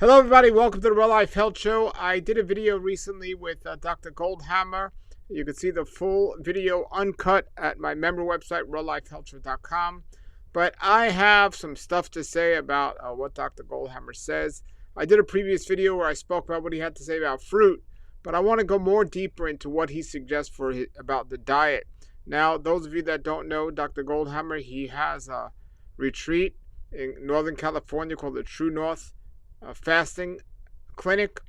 Hello everybody, welcome to the Real Life Health Show. I did a video recently with Dr. Goldhamer. You can see the full video uncut at my member website, reallifehealthshow.com. But I have some stuff to say about what Dr. Goldhamer says. I did a previous video where I spoke about what he had to say about fruit, but I want to go more deeper into what he suggests about the diet. Now, those of you that don't know Dr. Goldhamer, he has a retreat in Northern California called the TrueNorth fasting clinic,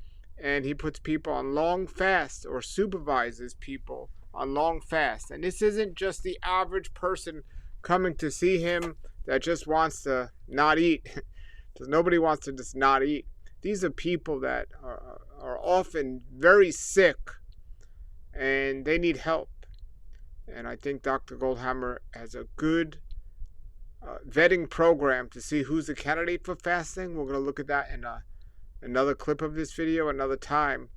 and he puts people on long fasts or supervises people on long fasts. And this isn't just the average person coming to see him that just wants to not eat, because nobody wants to just not eat. These are people that are often very sick and they need help. And I think Dr. Goldhamer has a good vetting program to see who's a candidate for fasting. We're going to look at that in another clip of this video another time.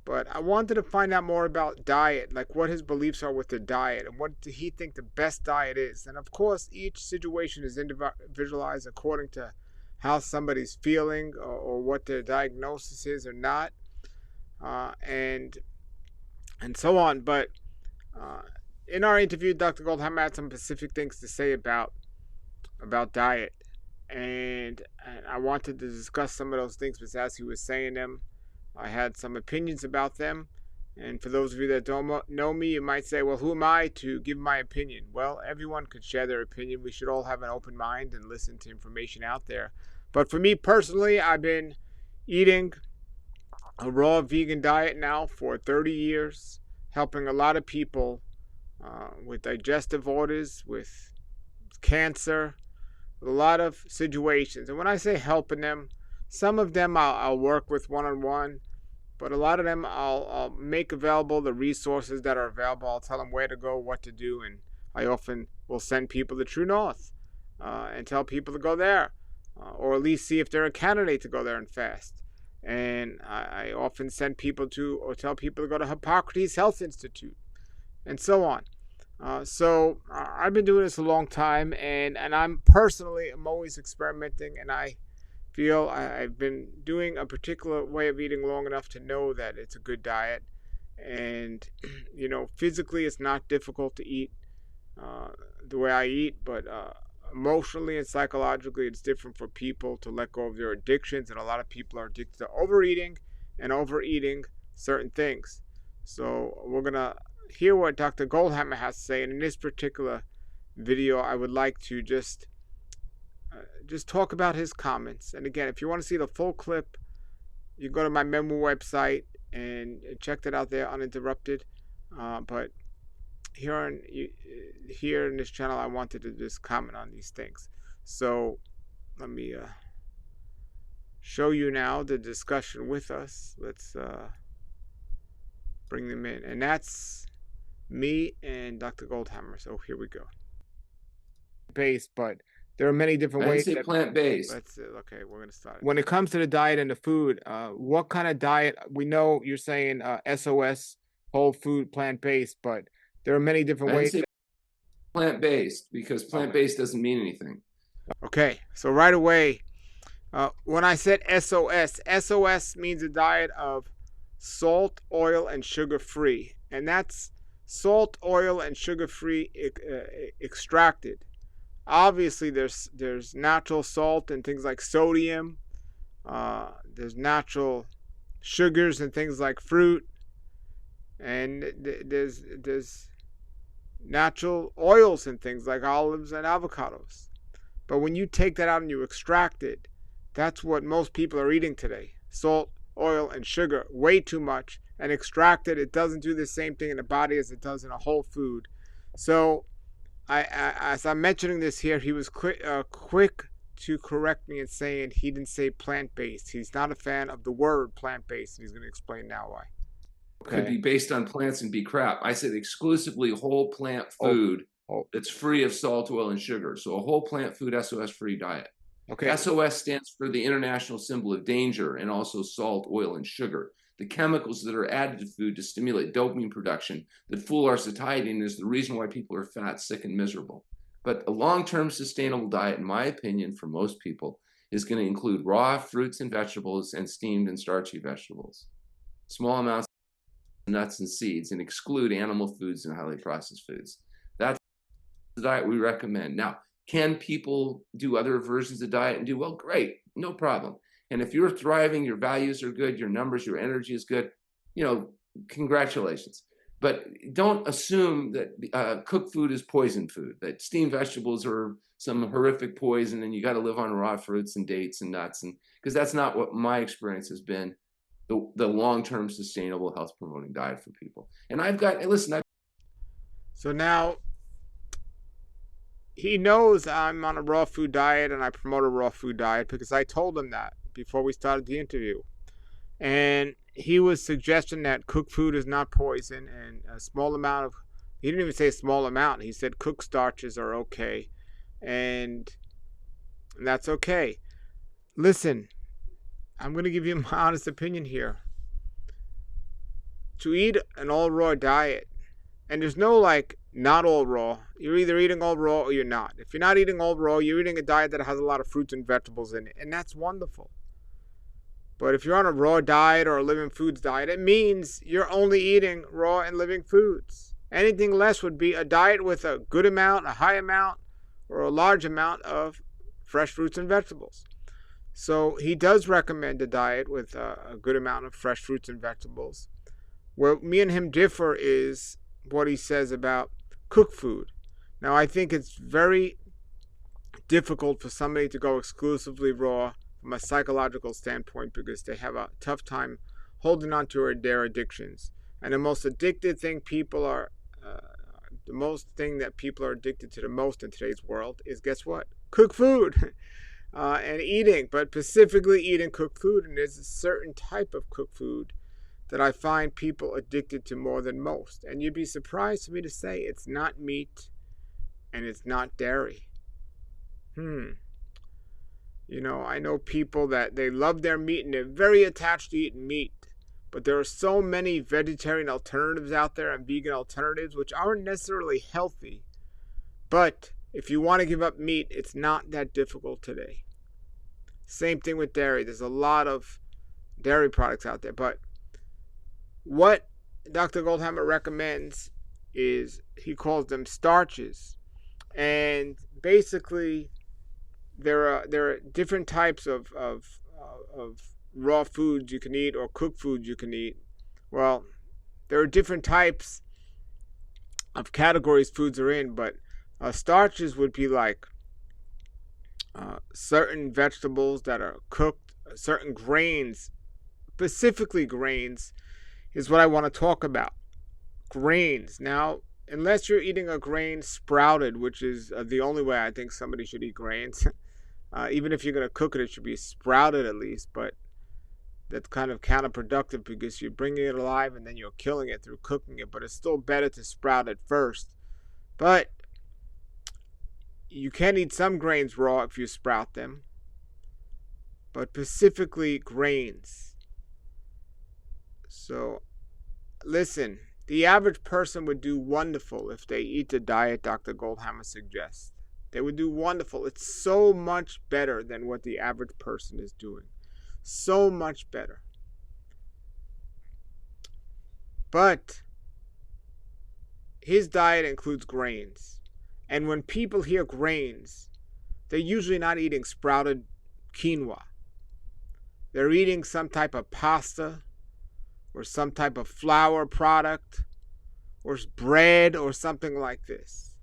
But I wanted to find out more about diet, like what his beliefs are with the diet and what do he think the best diet is. And of course, each situation is individualized according to how somebody's feeling or what their diagnosis is or not, and so on. But in our interview, Dr. Goldhamer had some specific things to say about diet, and I wanted to discuss some of those things, but as he was saying them, I had some opinions about them. And for those of you that don't know me, you might say, well, who am I to give my opinion? Well, everyone could share their opinion. We should all have an open mind and listen to information out there. But for me personally, I've been eating a raw vegan diet now for 30 years, helping a lot of people with digestive orders, with cancer, a lot of situations. And when I say helping them, some of them I'll work with one-on-one, but a lot of them I'll make available the resources that are available. I'll tell them where to go, what to do, and I often will send people to TrueNorth and tell people to go there, or at least see if they're a candidate to go there and fast. And I often send people to, or tell people to go to Hippocrates Health Institute, and so on. So I've been doing this a long time, and I'm always experimenting, and I feel I've been doing a particular way of eating long enough to know that it's a good diet. And physically it's not difficult to eat the way I eat, but emotionally and psychologically it's different for people to let go of their addictions, and a lot of people are addicted to overeating certain things. So we're gonna hear what Dr. Goldhamer has to say, and in this particular video I would like to just talk about his comments. And again, if you want to see the full clip, you go to my member website and check that out there uninterrupted. But here in this channel I wanted to just comment on these things. So let me show you now the discussion with us. Let's bring them in, and that's me and Dr. Goldhamer. So here we go. Based, but there are many different ways. I didn't say plant-based. Okay, we're going to start. When it comes to the diet and the food, what kind of diet? We know you're saying SOS, whole food, plant-based, but there are many different ways. I didn't say plant-based because plant-based doesn't mean anything. Okay, so right away, when I said SOS means a diet of salt, oil, and sugar-free, and that's salt, oil, and sugar-free extracted. Obviously, there's natural salt and things like sodium. There's natural sugars and things like fruit, and there's natural oils and things like olives and avocados. But when you take that out and you extract it, that's what most people are eating today: salt, oil, and sugar, way too much, and extract it. It doesn't do the same thing in the body as it does in a whole food. So as I'm mentioning this here, he was quick to correct me in saying he didn't say plant-based. He's not a fan of the word plant-based, and he's going to explain now why. Okay. Could be based on plants and be crap. I said exclusively whole plant food that's free of salt, oil, and sugar. So a whole plant food SOS-free diet. Okay. SOS stands for the international symbol of danger, and also salt, oil, and sugar. The chemicals that are added to food to stimulate dopamine production that fool our satiety and is the reason why people are fat, sick, and miserable. But a long-term sustainable diet, in my opinion, for most people, is going to include raw fruits and vegetables and steamed and starchy vegetables, small amounts of nuts and seeds, and exclude animal foods and highly processed foods. That's the diet we recommend. Now, can people do other versions of diet and do well? Great, no problem. And if you're thriving, your values are good, your numbers, your energy is good, congratulations. But don't assume that cooked food is poison food, that steamed vegetables are some horrific poison and you got to live on raw fruits and dates and nuts, and because that's not what my experience has been, the long-term sustainable health promoting diet for people. And so now he knows I'm on a raw food diet and I promote a raw food diet because I told him that before we started the interview. And he was suggesting that cooked food is not poison, and a small amount of, he didn't even say a small amount, he said cooked starches are okay, and that's okay. Listen, I'm going to give you my honest opinion here. To eat an all raw diet, and there's no not all raw, you're either eating all raw or you're not. If you're not eating all raw, you're eating a diet that has a lot of fruits and vegetables in it, and that's wonderful. But if you're on a raw diet or a living foods diet, it means you're only eating raw and living foods. Anything less would be a diet with a good amount, a high amount, or a large amount of fresh fruits and vegetables. So he does recommend a diet with a good amount of fresh fruits and vegetables. Where me and him differ is what he says about cooked food. Now, I think it's very difficult for somebody to go exclusively raw from a psychological standpoint because they have a tough time holding on to their addictions. And the most addicted thing people are, that people are addicted to the most in today's world is, guess what? Cooked food and eating, but specifically eating cooked food. And there's a certain type of cooked food that I find people addicted to more than most. And you'd be surprised for me to say it's not meat and it's not dairy. I know people that they love their meat and they're very attached to eating meat. But there are so many vegetarian alternatives out there and vegan alternatives which aren't necessarily healthy. But if you want to give up meat, it's not that difficult today. Same thing with dairy. There's a lot of dairy products out there. But what Dr. Goldhamer recommends is, he calls them starches. And basically, there are different types of raw foods you can eat or cooked foods you can eat. Well, there are different types of categories foods are in, but starches would be certain vegetables that are cooked, certain grains, specifically grains, is what I want to talk about. Grains. Now, unless you're eating a grain sprouted, which is the only way I think somebody should eat grains. Even if you're going to cook it, it should be sprouted at least, but that's kind of counterproductive because you're bringing it alive and then you're killing it through cooking it, but it's still better to sprout it first. But you can eat some grains raw if you sprout them, but specifically grains. So, listen, the average person would do wonderful if they eat the diet Dr. Goldhamer suggests. They would do wonderful. It's so much better than what the average person is doing. So much better. But his diet includes grains. And when people hear grains, they're usually not eating sprouted quinoa. They're eating some type of pasta or some type of flour product or bread or something like this.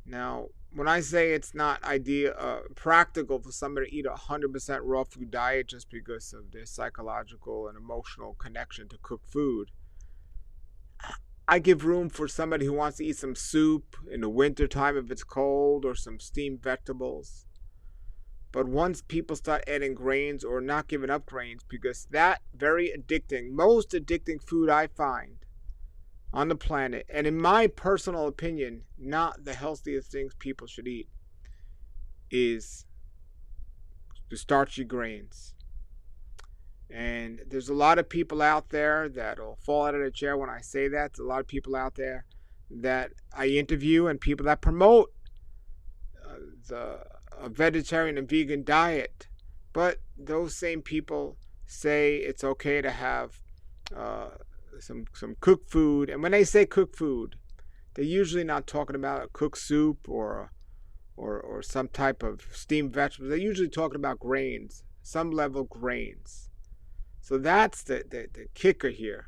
Now, when I say it's not practical for somebody to eat a 100% raw food diet just because of their psychological and emotional connection to cooked food, I give room for somebody who wants to eat some soup in the wintertime if it's cold, or some steamed vegetables. But once people start adding grains or not giving up grains, because that very addicting, most addicting food I find on the planet, and in my personal opinion, not the healthiest things people should eat, is the starchy grains. And there's a lot of people out there that will fall out of their chair when I say that. There's a lot of people out there that I interview and people that promote the a vegetarian and vegan diet, but those same people say it's okay to have some cooked food. And when they say cooked food, they're usually not talking about a cooked soup or some type of steamed vegetables. They're usually talking about grains, some level grains. So that's the kicker here.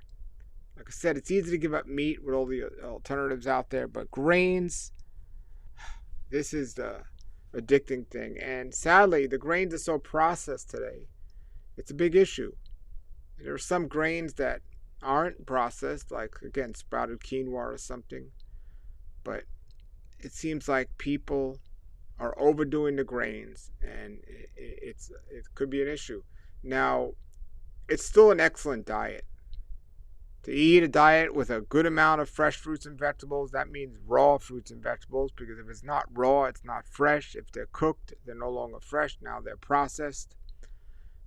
Like I said, it's easy to give up meat with all the alternatives out there, but grains, this is the addicting thing. And sadly, the grains are so processed today. It's a big issue. There are some grains that aren't processed, like, again, sprouted quinoa or something. But it seems like people are overdoing the grains, and it could be an issue. Now, it's still an excellent diet. To eat a diet with a good amount of fresh fruits and vegetables, that means raw fruits and vegetables, because if it's not raw, it's not fresh. If they're cooked, they're no longer fresh. Now they're processed.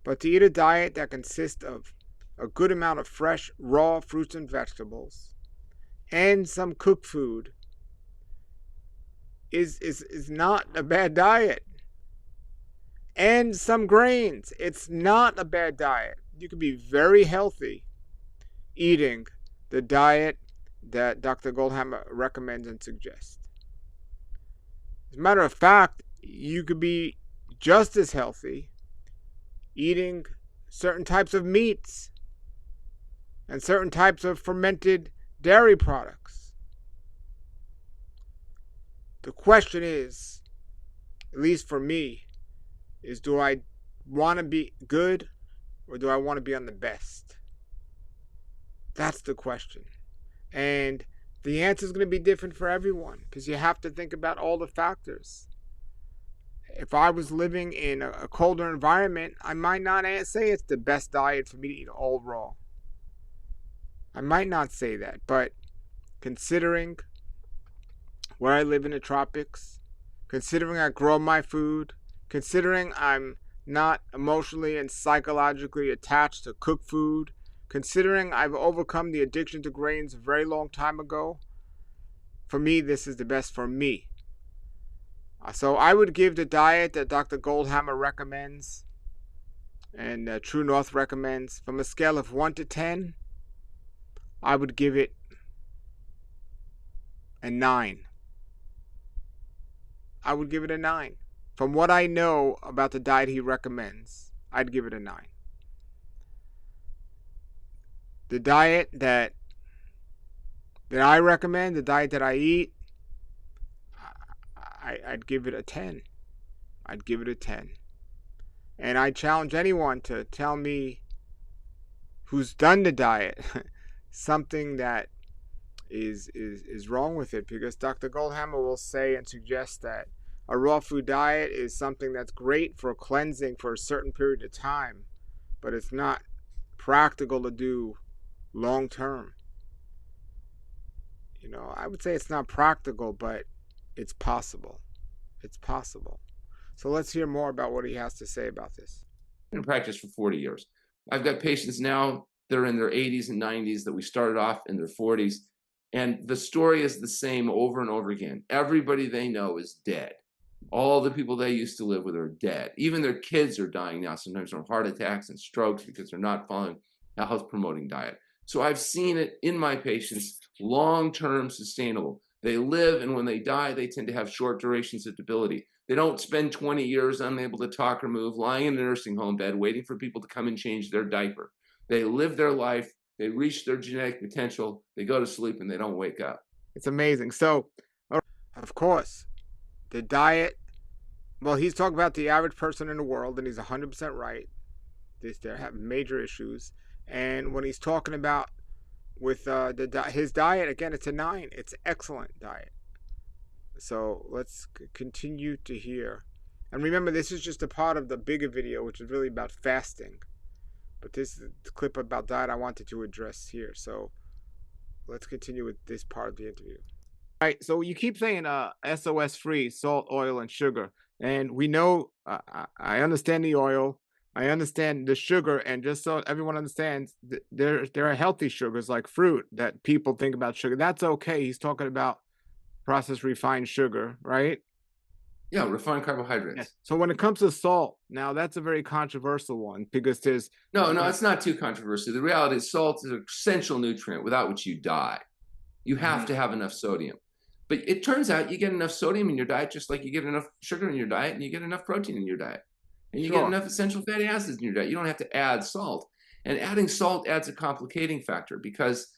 But to eat a diet that consists of a good amount of fresh, raw fruits and vegetables and some cooked food is not a bad diet. And some grains. It's not a bad diet. You can be very healthy eating the diet that Dr. Goldhamer recommends and suggests. As a matter of fact, you could be just as healthy eating certain types of meats and certain types of fermented dairy products. The question is, at least for me, is do I want to be good or do I want to be on the best? That's the question. And the answer is going to be different for everyone because you have to think about all the factors. If I was living in a colder environment, I might not say it's the best diet for me to eat all raw. I might not say that, but considering where I live in the tropics, considering I grow my food, considering I'm not emotionally and psychologically attached to cooked food, considering I've overcome the addiction to grains a very long time ago, for me, this is the best for me. So I would give the diet that Dr. Goldhamer recommends and TrueNorth recommends, from a scale of 1 to 10, I would give it a 9. I would give it a 9. From what I know about the diet he recommends, I'd give it a 9. The diet that I recommend, the diet that I eat, I'd give it a 10. I'd give it a 10. And I challenge anyone to tell me who's done the diet something that is wrong with it, because Dr. Goldhamer will say and suggest that a raw food diet is something that's great for cleansing for a certain period of time, but it's not practical to do long term. You know, I would say it's not practical, but it's possible. It's possible. So let's hear more about what he has to say about this. I've been in practice for 40 years. I've got patients now that are in their 80s and 90s that we started off in their 40s. And the story is the same over and over again. Everybody they know is dead. All the people they used to live with are dead. Even their kids are dying now, sometimes from heart attacks and strokes because they're not following a health-promoting diet. So I've seen it in my patients, long-term sustainable. They live, and when they die, they tend to have short durations of debility. They don't spend 20 years unable to talk or move, lying in a nursing home bed, waiting for people to come and change their diaper. They live their life, they reach their genetic potential, they go to sleep, and they don't wake up. It's amazing. So, of course, the diet, well, he's talking about the average person in the world, and he's 100% right. They have major issues. And when he's talking about with his diet, again, it's a 9. It's an excellent diet. So let's continue to hear. And remember, this is just a part of the bigger video, which is really about fasting. But this is the clip about diet I wanted to address here. So let's continue with this part of the interview. All right, so you keep saying SOS-free, salt, oil, and sugar. And we know, I understand the oil. I understand the sugar, and just so everyone understands, there are healthy sugars like fruit that people think about sugar. That's okay. He's talking about processed refined sugar, right? Yeah, refined carbohydrates. Yeah. So when it comes to salt, now that's a very controversial one because there's No, it's not too controversial. The reality is salt is an essential nutrient without which you die. You have to have enough sodium. But it turns out you get enough sodium in your diet just like you get enough sugar in your diet and you get enough protein in your diet. And you get enough essential fatty acids in your diet. You don't have to add salt. And adding salt adds a complicating factor because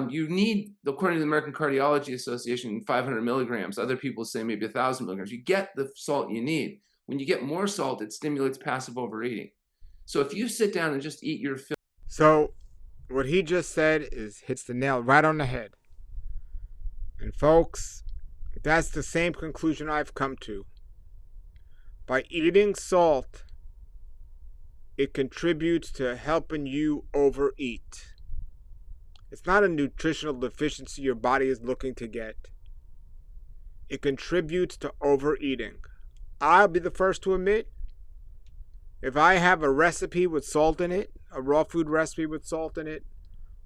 you need, according to the American Cardiology Association, 500 milligrams. Other people say maybe 1,000 milligrams. You get the salt you need. When you get more salt, it stimulates passive overeating. So if you sit down and just eat your fill. So what he just said hits the nail right on the head. And folks, that's the same conclusion I've come to. By eating salt, it contributes to helping you overeat. It's not a nutritional deficiency your body is looking to get. It contributes to overeating. I'll be the first to admit, if I have a recipe with salt in it, a raw food recipe with salt in it,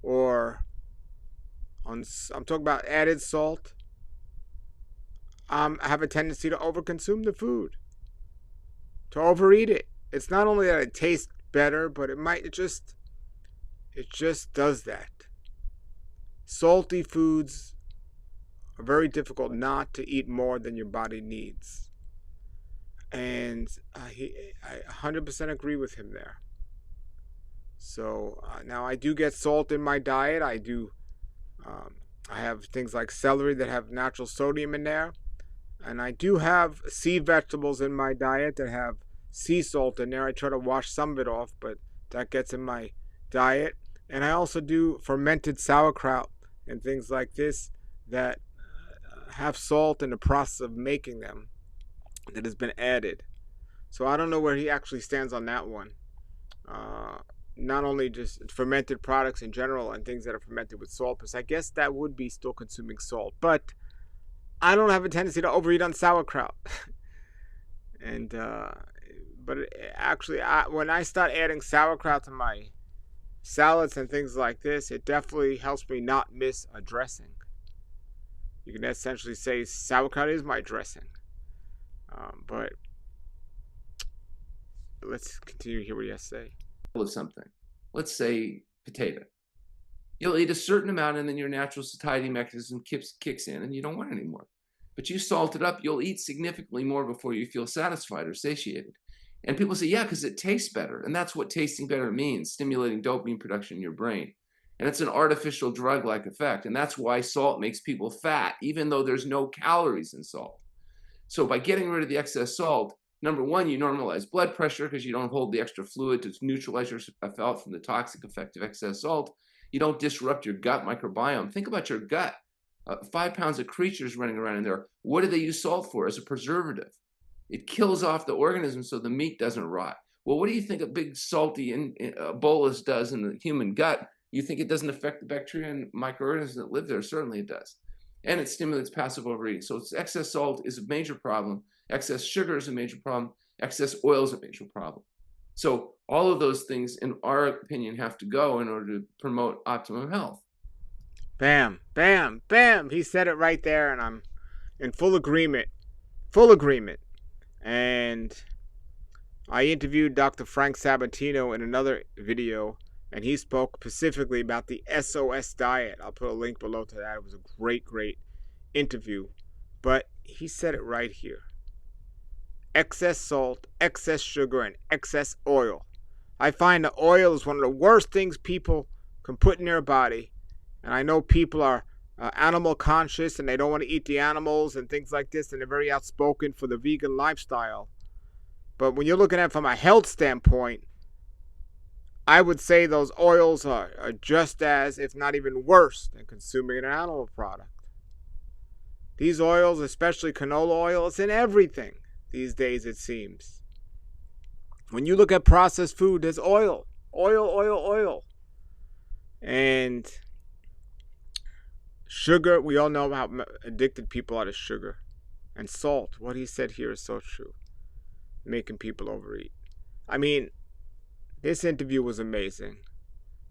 or I'm talking about added salt, I have a tendency to overconsume the food, to overeat it. It's not only that it tastes better, but it just does that. Salty foods are very difficult not to eat more than your body needs. And I 100% agree with him there. So now I do get salt in my diet. I have things like celery that have natural sodium in there. And I do have sea vegetables in my diet that have sea salt in there. I try to wash some of it off, but that gets in my diet. And I also do fermented sauerkraut and things like this that have salt in the process of making them that has been added. So I don't know where he actually stands on that one. Not only just fermented products in general and things that are fermented with salt, because I guess that would be still consuming salt. But I don't have a tendency to overeat on sauerkraut. But actually, when I start adding sauerkraut to my salads and things like this, it definitely helps me not miss a dressing. You can essentially say sauerkraut is my dressing. But let's continue to hear what he has to say. Of something, let's say potato. You'll eat a certain amount and then your natural satiety mechanism kicks in and you don't want it anymore. But you salt it up, you'll eat significantly more before you feel satisfied or satiated. And people say, yeah, because it tastes better. And that's what tasting better means, stimulating dopamine production in your brain. And it's an artificial drug-like effect. And that's why salt makes people fat, even though there's no calories in salt. So by getting rid of the excess salt, number one, you normalize blood pressure because you don't hold the extra fluid to neutralize yourself from the toxic effect of excess salt. You don't disrupt your gut microbiome. Think about your gut. 5 pounds of creatures running around in there. What do they use salt for? As a preservative. It kills off the organism so the meat doesn't rot. Well, what do you think a big salty bolus does in the human gut? You think it doesn't affect the bacteria and microorganisms that live there? Certainly it does. And it stimulates passive overeating. So excess salt is a major problem. Excess sugar is a major problem. Excess oil is a major problem. So all of those things, in our opinion, have to go in order to promote optimum health. Bam, bam, bam. He said it right there, and I'm in full agreement. Full agreement. And I interviewed Dr. Frank Sabatino in another video, and he spoke specifically about the SOS diet. I'll put a link below to that. It was a great, great interview. But he said it right here. Excess salt, excess sugar, and excess oil. I find the oil is one of the worst things people can put in their body. And I know people are animal conscious and they don't want to eat the animals and things like this, and they're very outspoken for the vegan lifestyle. But when you're looking at it from a health standpoint, I would say those oils are just as, if not even worse, than consuming an animal product. These oils, especially canola oil, it's in everything these days, it seems. When you look at processed food, there's oil. Oil, oil, oil. And sugar, we all know how addicted people are to sugar. And salt, what he said here is so true. Making people overeat. I mean, this interview was amazing.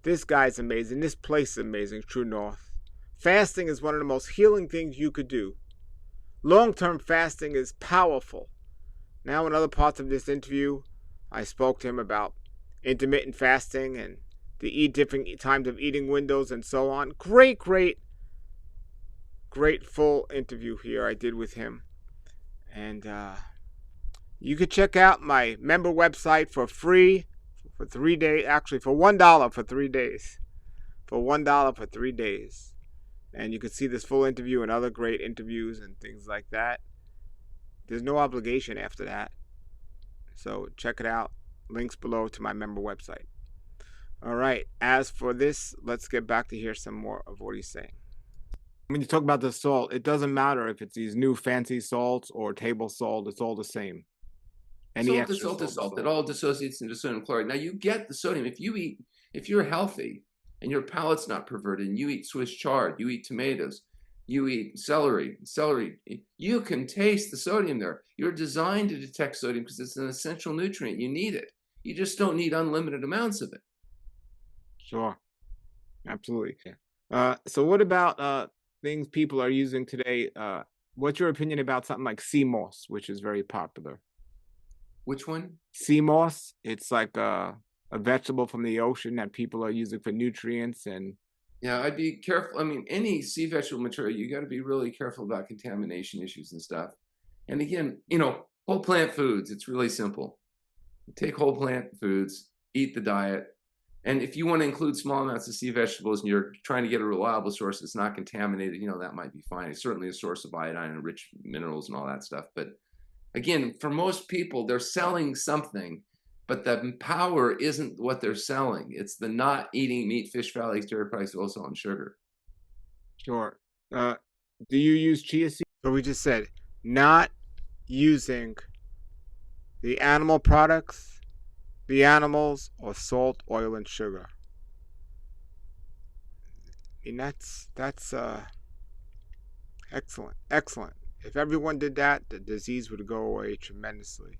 This guy's amazing. This place is amazing, TrueNorth. Fasting is one of the most healing things you could do. long-term fasting is powerful. Now, in other parts of this interview, I spoke to him about intermittent fasting and the different times of eating windows and so on. Great full interview here I did with him. And you could check out my member website for free for 3 days. Actually, for $1 for 3 days. For $1 for 3 days. And you can see this full interview and other great interviews and things like that. There's no obligation after that. So check it out. Links below to my member website. All right. As for this, let's get back to hear some more of what he's saying. When you talk about the salt, it doesn't matter if it's these new fancy salts or table salt. It's all the same. Any extra salt is salt. It all dissociates into sodium chloride. Now you get the sodium if you're healthy and your palate's not perverted, and you eat Swiss chard, you eat tomatoes, you eat celery, you can taste the sodium there. You're designed to detect sodium because it's an essential nutrient. You need it. You just don't need unlimited amounts of it. Sure. Absolutely. So what about things people are using today? What's your opinion about something like sea moss, which is very popular? Which one? Sea moss. It's like a vegetable from the ocean that people are using for nutrients. And yeah, I'd be careful. I mean, any sea vegetable material, you got to be really careful about contamination issues and stuff. And again, whole plant foods, it's really simple. Take whole plant foods, eat the diet. And if you want to include small amounts of sea vegetables and you're trying to get a reliable source that's not contaminated, that might be fine. It's certainly a source of iodine and rich minerals and all that stuff. But again, for most people, they're selling something, but the power isn't what they're selling. It's the not eating meat, fish, fat, eggs, dairy products, oil, and sugar. Sure. Do you use chia seeds? So we just said not using the animal products, the animals, or salt, oil, and sugar. I mean, that's excellent. If everyone did that, the disease would go away tremendously.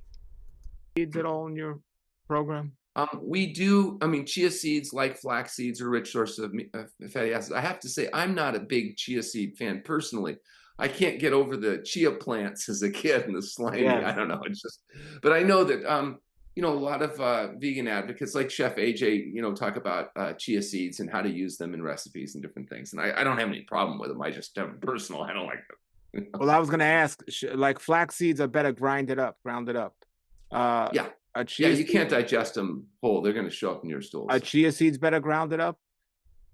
Seeds at all in your program? We do. I mean, chia seeds, like flax seeds, are a rich source of fatty acids. I have to say, I'm not a big chia seed fan personally. I can't get over the chia plants as a kid and the slimy. Yeah. I don't know. It's just, but I know that a lot of vegan advocates like Chef AJ, talk about chia seeds and how to use them in recipes and different things. And I don't have any problem with them. I just have personal. I don't like them. Well, I was going to ask, like flax seeds are better grounded up. Yeah. You can't digest them whole. They're going to show up in your stools. Are chia seeds better grounded up?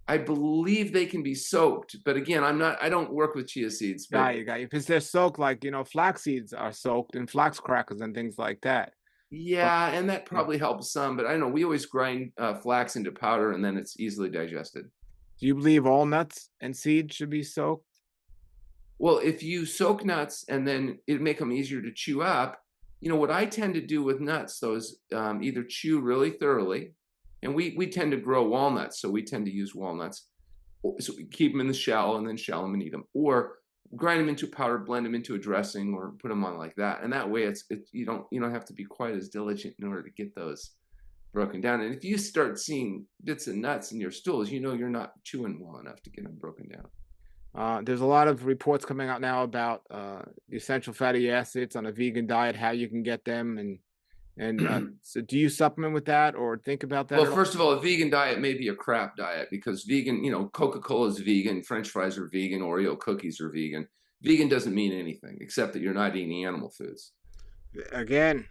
I believe they can be soaked, but again, I don't work with chia seeds. Got you. Because they're soaked, like, flax seeds are soaked in flax crackers and things like that. Yeah, and that probably helps some, but I know we always grind flax into powder and then it's easily digested. Do you believe all nuts and seeds should be soaked? Well, if you soak nuts and then it make them easier to chew up, what I tend to do with nuts, though, is either chew really thoroughly, and we tend to grow walnuts, so we tend to use walnuts. So we keep them in the shell and then shell them and eat them, or grind them into powder, blend them into a dressing, or put them on like that. And that way, you don't have to be quite as diligent in order to get those broken down. And if you start seeing bits of nuts in your stools, you're not chewing well enough to get them broken down. There's a lot of reports coming out now about the essential fatty acids on a vegan diet, how you can get them, and so do you supplement with that or think about that? Well, first of all, a vegan diet may be a crap diet because vegan, Coca-Cola is vegan, French fries are vegan, Oreo cookies are vegan. Vegan doesn't mean anything except that you're not eating animal foods. Again,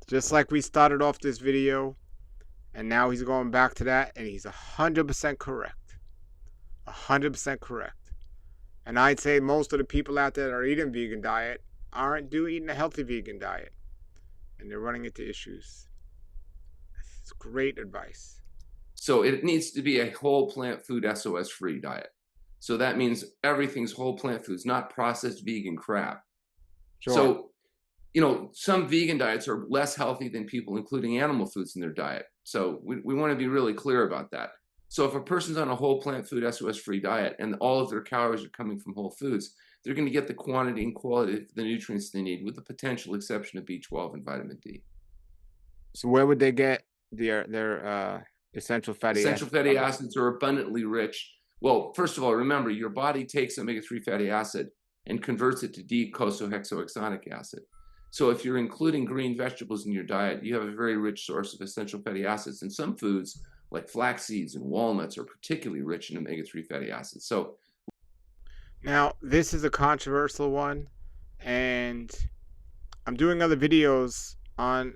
just like we started off this video, and now he's going back to that, and he's 100% correct. 100% correct. And I'd say most of the people out there that are eating vegan diet aren't eating a healthy vegan diet. And they're running into issues. It's great advice. So it needs to be a whole plant food SOS-free diet. So that means everything's whole plant foods, not processed vegan crap. Sure. So, some vegan diets are less healthy than people including animal foods in their diet. So we want to be really clear about that. So if a person's on a whole plant food SOS-free diet and all of their calories are coming from whole foods, they're going to get the quantity and quality of the nutrients they need with the potential exception of B12 and vitamin D. So where would they get their essential fatty acids? Essential fatty acids are abundantly rich. Well, first of all, remember, your body takes omega-3 fatty acid and converts it to D-cosohexohexanic acid. So if you're including green vegetables in your diet, you have a very rich source of essential fatty acids. And some foods, like flax seeds and walnuts, are particularly rich in omega-3 fatty acids. So now this is a controversial one, and I'm doing other videos on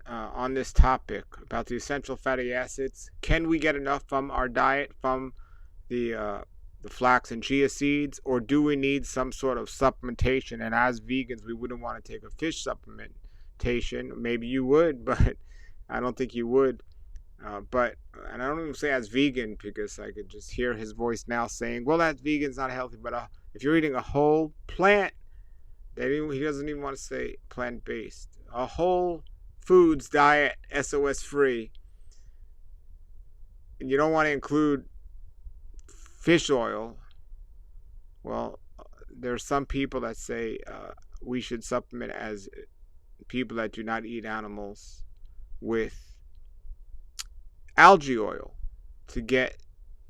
this topic about the essential fatty acids. Can we get enough from our diet from the flax and chia seeds, or do we need some sort of supplementation? And as vegans, we wouldn't want to take a fish supplementation. Maybe you would, but I don't think you would. And I don't even say as vegan, because I could just hear his voice now saying, well, that vegan's not healthy. But if you're eating a whole plant, he doesn't even want to say plant-based, a whole foods diet, SOS-free, and you don't want to include fish oil, well, there are some people that say we should supplement as people that do not eat animals with algae oil to get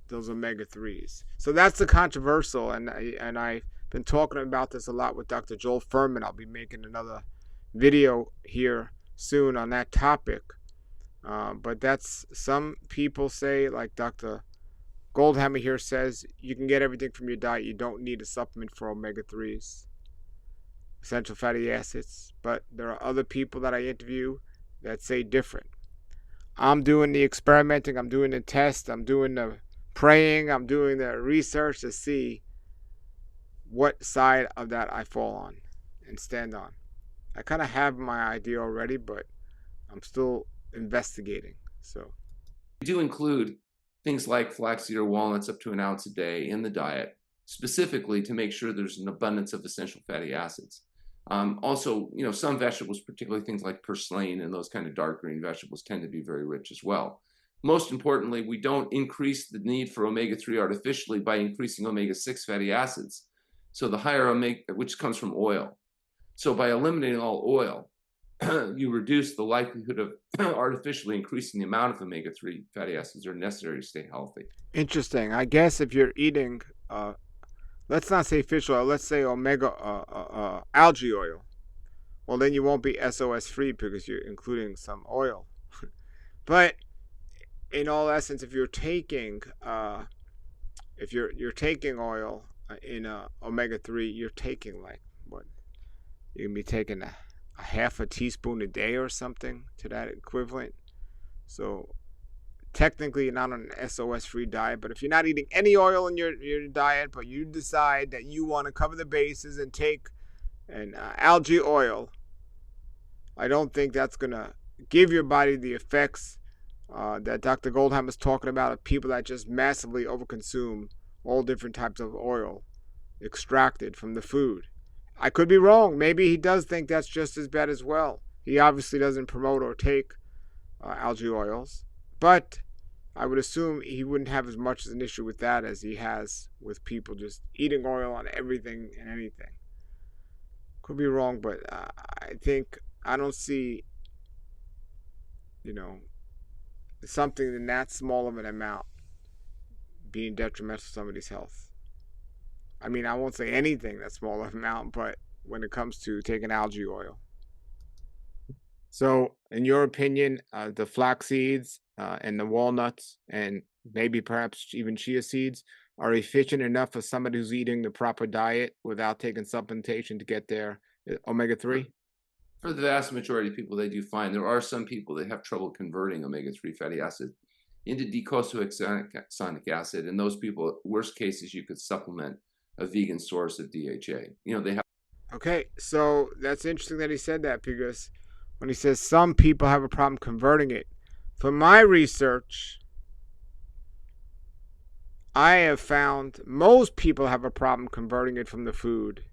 those omega-3s. So that's the controversial, and I've been talking about this a lot with Dr. Joel Fuhrman. I'll be making another video here soon on that topic. But that's, some people say, like Dr. Goldhamer here says, you can get everything from your diet. You don't need a supplement for omega-3s, essential fatty acids. But there are other people that I interview that say different. I'm doing the experimenting, I'm doing the test, I'm doing the praying, I'm doing the research to see what side of that I fall on and stand on. I kind of have my idea already, but I'm still investigating. So we do include things like flaxseed or walnuts up to an ounce a day in the diet, specifically to make sure there's an abundance of essential fatty acids. Also, some vegetables, particularly things like purslane and those kind of dark green vegetables, tend to be very rich as well. Most importantly, we don't increase the need for omega-3 artificially by increasing omega-6 fatty acids. So the higher omega, which comes from oil. So by eliminating all oil, you reduce the likelihood of artificially increasing the amount of omega-3 fatty acids that are necessary to stay healthy. Interesting. I guess if you're eating, let's not say fish oil, let's say algae oil, well, then you won't be SOS-free because you're including some oil. But in all essence, if you're taking taking oil in omega-3, you're taking like what? You can be taking a half a teaspoon a day or something to that equivalent. So technically you're not on an SOS-free diet, but if you're not eating any oil in your diet, but you decide that you want to cover the bases and take an algae oil, I don't think that's going to give your body the effects that Dr. Goldhamer is talking about, of people that just massively overconsume all different types of oil extracted from the food. I could be wrong. Maybe he does think that's just as bad as well. He obviously doesn't promote or take algae oils, but I would assume he wouldn't have as much as an issue with that as he has with people just eating oil on everything and anything. Could be wrong, but I don't see, something in that small of an amount being detrimental to somebody's health. I mean, I won't say anything that's small of an amount, but when it comes to taking algae oil. So, in your opinion, the flax seeds and the walnuts and maybe perhaps even chia seeds are efficient enough for somebody who's eating the proper diet without taking supplementation to get their omega-3? For the vast majority of people, they do fine. There are some people that have trouble converting omega-3 fatty acid into D-cosohexanic acid, and those people, worst cases, you could supplement a vegan source of DHA. They have. Okay, so that's interesting that he said that, because when he says some people have a problem converting it, from my research, I have found most people have a problem converting it from the food,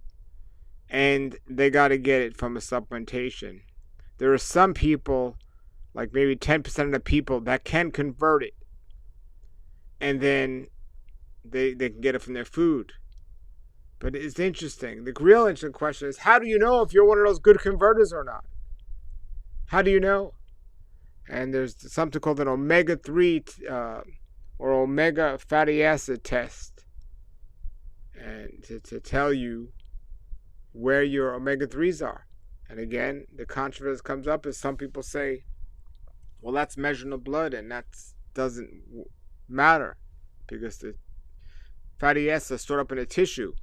and they got to get it from a supplementation. There are some people, like maybe 10% of the people, that can convert it, and then they can get it from their food. But it's interesting. The real interesting question is, how do you know if you're one of those good converters or not? How do you know? And there's something called an omega-3 or omega fatty acid test, and to tell you where your omega-3s are. And again, the controversy comes up is some people say, well, that's measured in the blood, and that doesn't matter because the fatty acids are stored up in the tissue.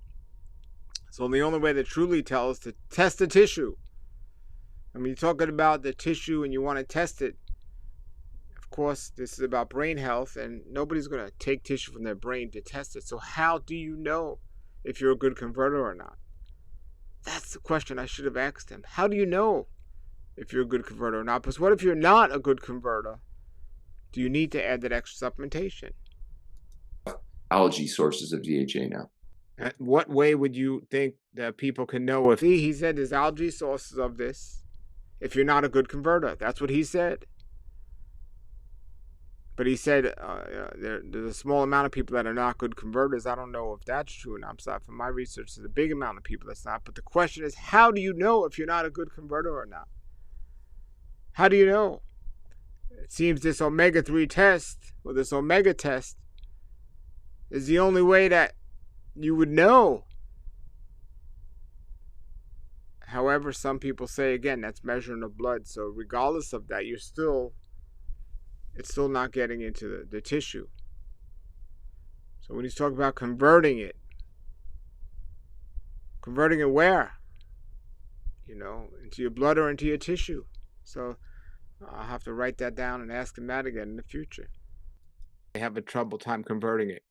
So the only way to truly tell is to test the tissue. And when you're talking about the tissue and you want to test it, of course, this is about brain health, and nobody's going to take tissue from their brain to test it. So how do you know if you're a good converter or not? That's the question I should have asked him. How do you know if you're a good converter or not? Because what if you're not a good converter? Do you need to add that extra supplementation? Algae sources of DHA now. And what way would you think that people can know if he said there's algae sources of this if you're not a good converter? That's what he said. But he said there's a small amount of people that are not good converters. I don't know if that's true. And I'm sorry, from my research, there's a big amount of people that's not. But the question is, how do you know if you're not a good converter or not? How do you know? It seems this omega-3 test, or this omega test, is the only way that you would know. However, some people say, again, that's measuring the blood. So regardless of that, it's still not getting into the tissue. So when he's talking about converting it where? Into your blood or into your tissue. So I'll have to write that down and ask him that again in the future. They have a trouble time converting it.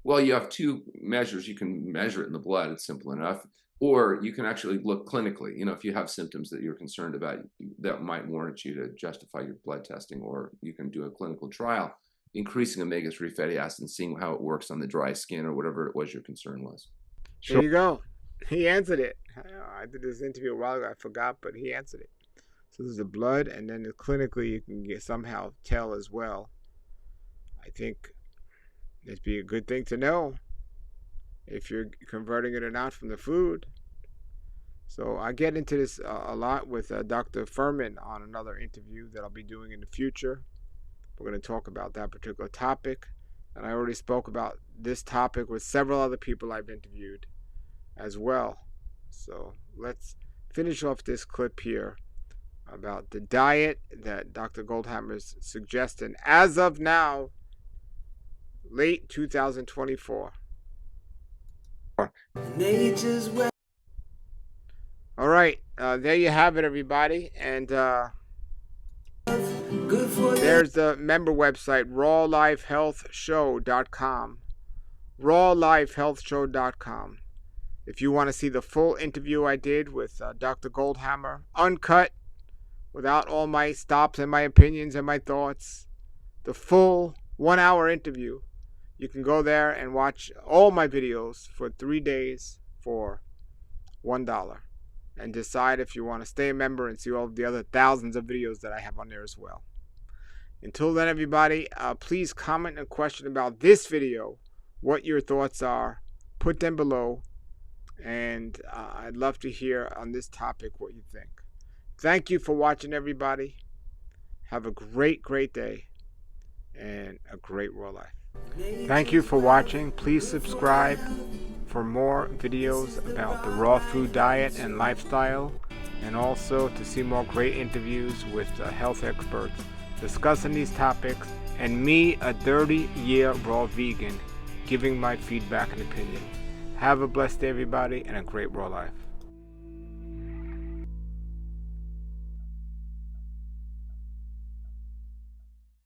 Well, you have two measures. You can measure it in the blood. It's simple enough. Or you can actually look clinically. If you have symptoms that you're concerned about, that might warrant you to justify your blood testing, or you can do a clinical trial, increasing omega-3 fatty acids and seeing how it works on the dry skin or whatever it was your concern was. There you go. He answered it. I did this interview a while ago. I forgot, but he answered it. So there's the blood, and then clinically you can somehow tell as well. I think it'd be a good thing to know if you're converting it or not from the food. So I get into this a lot with Dr. Furman on another interview that I'll be doing in the future. We're going to talk about that particular topic. And I already spoke about this topic with several other people I've interviewed as well. So let's finish off this clip here about the diet that Dr. Goldhamer is suggesting as of now, late 2024. All right, there you have it, everybody. And there's the member website, rawlifehealthshow.com. rawlifehealthshow.com. If you want to see the full interview I did with Dr. Goldhamer, uncut, without all my stops and my opinions and my thoughts, the full 1-hour interview, you can go there and watch all my videos for 3 days for $1 and decide if you want to stay a member and see all of the other thousands of videos that I have on there as well. Until then, everybody, please comment a question about this video, what your thoughts are. Put them below, and I'd love to hear on this topic what you think. Thank you for watching, everybody. Have a great, great day and a great raw life. Thank you for watching. Please subscribe for more videos about the raw food diet and lifestyle, and also to see more great interviews with health experts discussing these topics, and me, a 30-year raw vegan, giving my feedback and opinion. Have a blessed day, everybody, and a great raw life.